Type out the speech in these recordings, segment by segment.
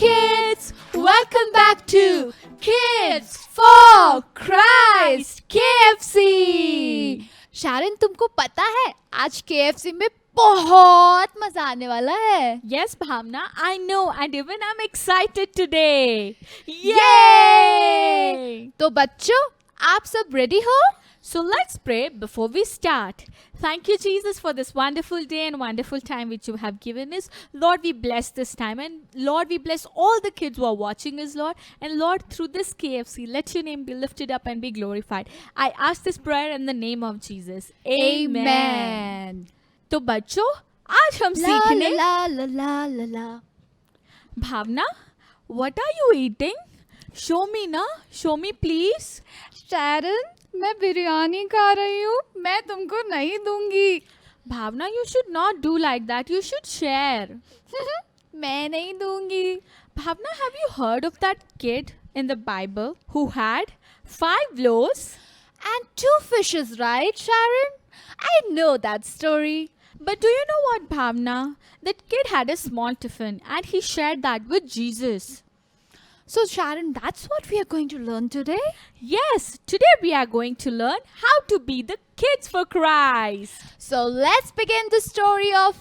kids, welcome back to Kids for Christ KFC. शारन, तुमको पता है आज KFC में बहुत मजा आने वाला है. Yes, Bhavna, I know, and even I'm excited today. Yay! तो बच्चों, आप सब रेडी हो? So let's pray before we start. Thank you, Jesus, for this wonderful day and wonderful time which you have given us. Lord, we bless this time, and Lord, we bless all the kids who are watching us, Lord. And Lord, through this KFC, let your name be lifted up and be glorified. I ask this prayer in the name of Jesus. Amen. तो बच्चों, आज हम सीखने ला ला ला ला ला. भावना, what are you eating? Show me ना, show me please. शारन, मैं बिरयानी खा रही हूँ. मैं तुमको नहीं दूंगी. भावना, you should not do like that. You should share. मैं नहीं दूंगी. Bhavna, have you heard of that kid in the Bible who had 5 loaves And 2 fishes, right, Sharon? I know that story. But do you know what, Bhavna? That kid had a small tiffin and he shared that with Jesus. So, Sharon, that's what we are going to learn today. Yes, today we are going to learn how to be the kids for Christ. So, let's begin the story of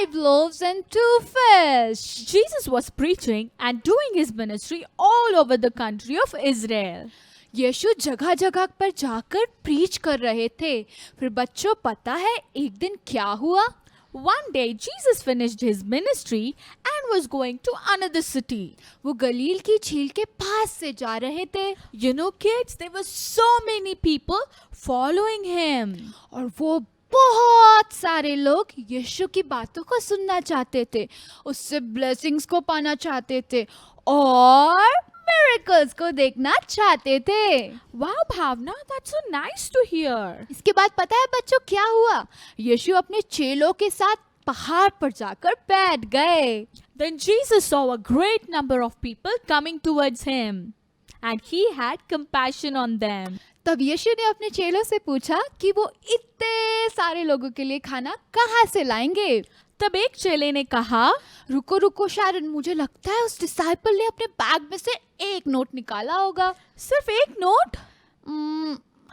5 loaves and 2 fish. Jesus was preaching and doing his ministry all over the country of Israel. यीशु जगह जगह पर जाकर preach कर रहे थे. फिर बच्चों, पता है एक दिन क्या हुआ? One day, Jesus finished his ministry and was going to another city. वो गलील की झील के पास से जा रहे थे. You know, kids, there were so many people following him. और वो बहुत सारे लोग यीशु की बातों को सुनना चाहते थे, उससे ब्लेसिंग्स को पाना चाहते थे और मिरेकल्स को देखना चाहते थे. Wow, Bhavna, that's so nice to hear. इसके बाद पता है बच्चों क्या हुआ? यीशु अपने चेलों के साथ पहाड़ पर जाकर बैठ गए. Then Jesus saw a great number of people coming towards him, and he had compassion on them. तब यीशु ने अपने चेलों से पूछा कि वो इतने सारे लोगों के लिए खाना कहाँ से लाएंगे. तब एक चेले ने कहा, रुको रुको शारन, मुझे लगता है उस डिसाइपल ने अपने बैग में से एक नोट निकाला होगा. सिर्फ एक note?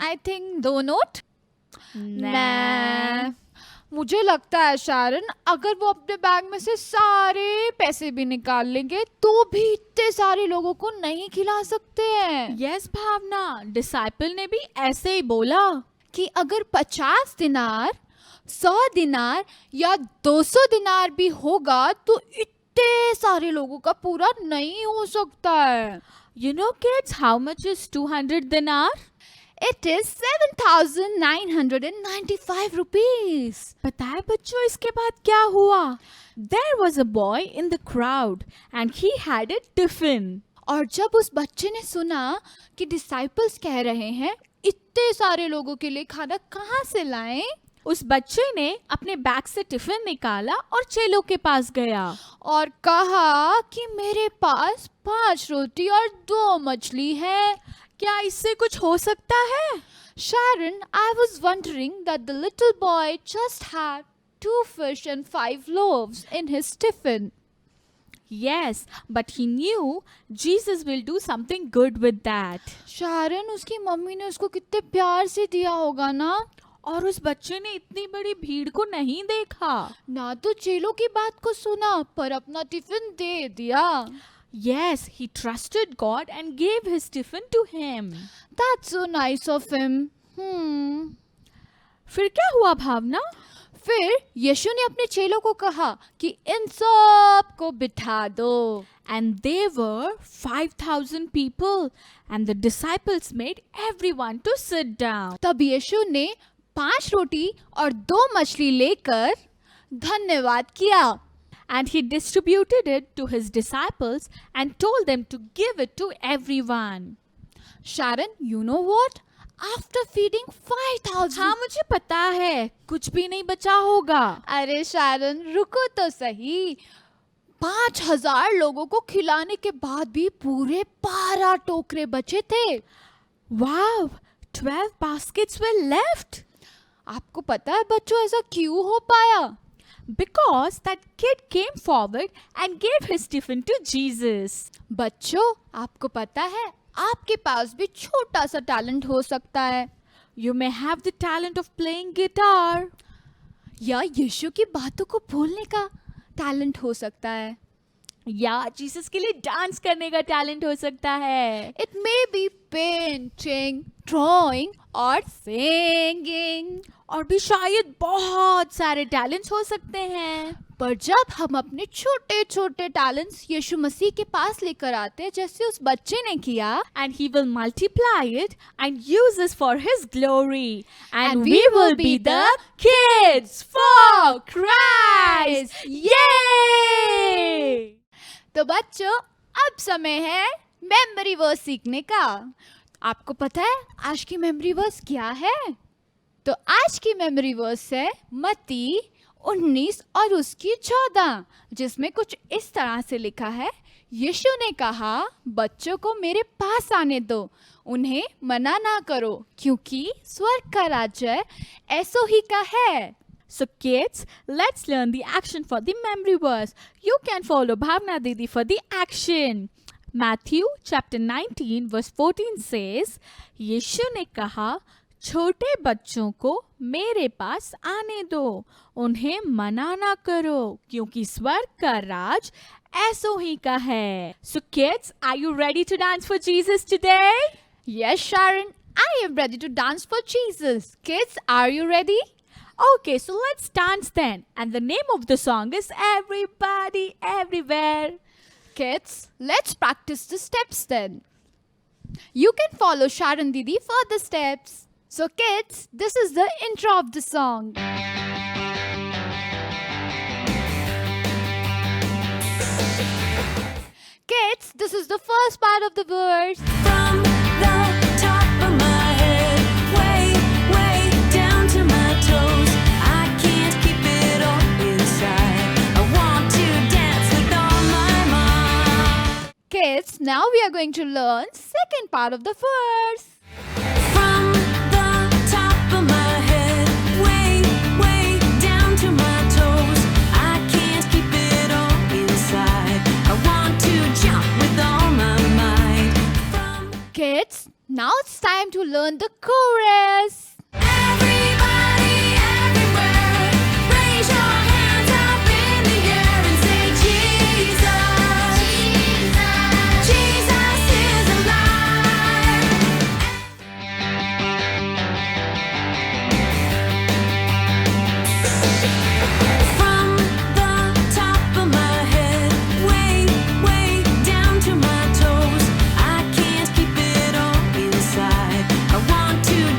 I think 2 note. Nah. मुझे लगता है शारन, अगर वो अपने बैग में से सारे पैसे भी निकाल लेंगे तो भी इतने सारे लोगों को नहीं खिला सकते हैं. Yes, भावना, डिसाइपल ने भी ऐसे ही बोला कि अगर 50 दिनार, 100 दिनार या 200 दिनार भी होगा तो इतने सारे लोगों का पूरा नहीं हो सकता है. You know, kids, how much is 200 dinar? It is 7,995 rupees. पता है बच्चों इसके बाद क्या हुआ? There was a boy in the crowd and he had a tiffin. और जब उस बच्चे ने सुना कि डिसाइपल्स कह रहे हैं इतने सारे लोगों के लिए खाना कहाँ से लाएं, उस बच्चे ने अपने बैग से टिफिन निकाला और चेलों के पास गया और कहा कि मेरे पास 5 रोटी और 2 मछली है. क्या इससे कुछ हो सकता है? Sharon, I was wondering that the little boy just had 2 fish and 5 loaves in his tiffin. Yes, but he knew Jesus will do something good with that. Sharon, उसकी मम्मी ने उसको कितने प्यार से दिया होगा ना. और उस बच्चे ने इतनी बड़ी भीड़ को नहीं देखा, ना तो चेलों की बात को सुना पर अपना टिफिन दे दिया. Yes, he trusted God and gave his tiffin to him. That's so nice of him. फिर क्या हुआ भावना? फिर यीशु ने अपने चेलों को कहा कि इन सब को बिठा दो. And there were 5,000 people, and the disciples made everyone to sit down. तब यीशु ने 5 रोटी और 2 मछली लेकर धन्यवाद किया. And he distributed it to his disciples and told them to give it to everyone. Sharon, you know what? After feeding 5,000. हाँ, मुझे पता है, कुछ भी नहीं बचा होगा. अरे शारन, रुको तो सही. 5,000 लोगों को खिलाने के बाद भी पूरे 12 टोकरे बचे थे. Wow, 12 baskets were left. आपको पता है बच्चों ऐसा क्यों हो पाया? Because that kid came forward and gave his tiffin to Jesus. बच्चों, आपको पता है आपके पास भी छोटा सा टैलेंट हो सकता है, You may have the talent of playing guitar, या यीशु की बातों को बोलने का टैलेंट हो सकता है. या जीसस के लिए डांस करने का टैलेंट हो सकता है. It may be painting, drawing or singing. और भी शायद बहुत सारे टैलेंट्स हो सकते हैं. पर जब हम अपने छोटे छोटे टैलेंट्स यीशु मसीह के पास लेकर आते हैं, जैसे उस बच्चे ने किया, And he will multiply it and use us for his glory. And And we we will will be be the the kids for Christ. Yay! तो बच्चों अब समय है मेमोरी वर्स सीखने का. आपको पता है आज की मेमोरी वर्स क्या है? तो आज की मेमोरी वर्स है मत्ती 19 और उसकी 14, जिसमें कुछ इस तरह से लिखा है, यीशु ने कहा, बच्चों को मेरे पास आने दो, उन्हें मना ना करो, क्योंकि स्वर्ग का राज्य ऐसो ही का है. So kids, let's learn the action for the memory verse. You can follow Bhavna Didi for the action. Matthew chapter 19 verse 14 says, यीशु ने कहा, छोटे बच्चों को मेरे पास आने दो, उन्हें मना ना करो, क्योंकि स्वर्ग का राज ऐसो ही का है. So kids, are you ready to dance for Jesus today? Yes, Sharon, I am ready to dance for Jesus. Kids, are you ready? Okay, so let's dance then. And the name of the song is Everybody Everywhere. Kids, let's practice the steps then. You can follow Sharon Didi for the steps. So kids, this is the intro of the song. Kids, this is the first part of the verse. From the top of my head, way, way down to my toes, I can't keep it all inside. I want to dance with all my might. Kids, now we are going to learn second part of the verse. From the top of my head, way, way down to my toes, I can't keep it all inside. I want to jump with all my might. From Kids, now it's time to learn the chorus. everybody, everywhere, raise your hands up in the air and say, Jesus, Jesus is alive. From the top of my head, way, way down to my toes, I can't keep it all inside. I want to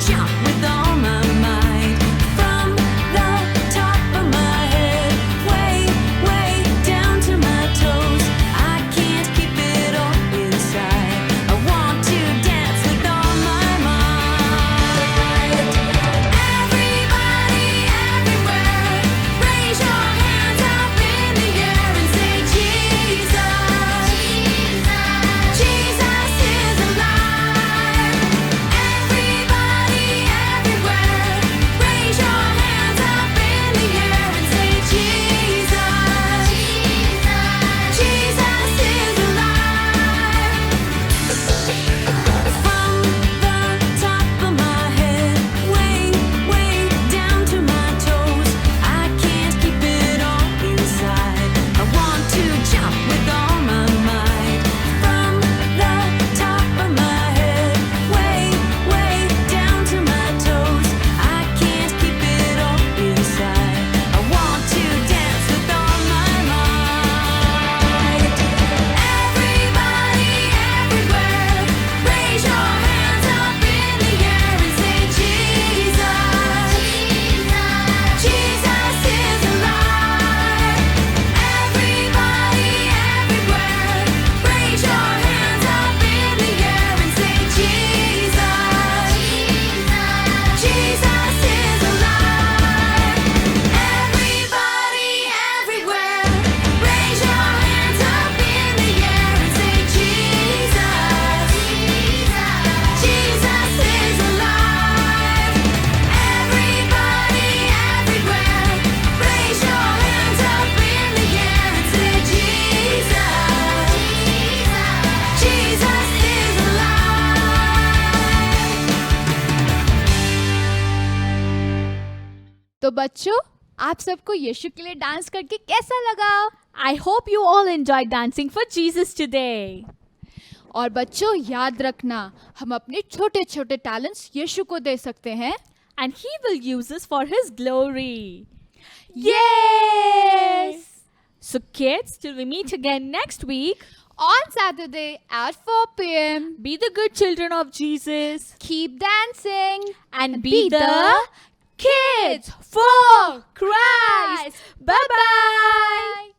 तो बच्चों, आप सबको यीशु के लिए dance करके कैसा लगा? I hope you all enjoyed dancing for Jesus today. और बच्चों याद रखना, हम अपने छोटे छोटे टैलेंट्स यीशु को दे सकते हैं And He will use us for His glory. Yes! So kids, till we meet again next week, On Saturday at 4 p.m. be the good children of Jesus Keep dancing and be the kids for Christ. Bye bye.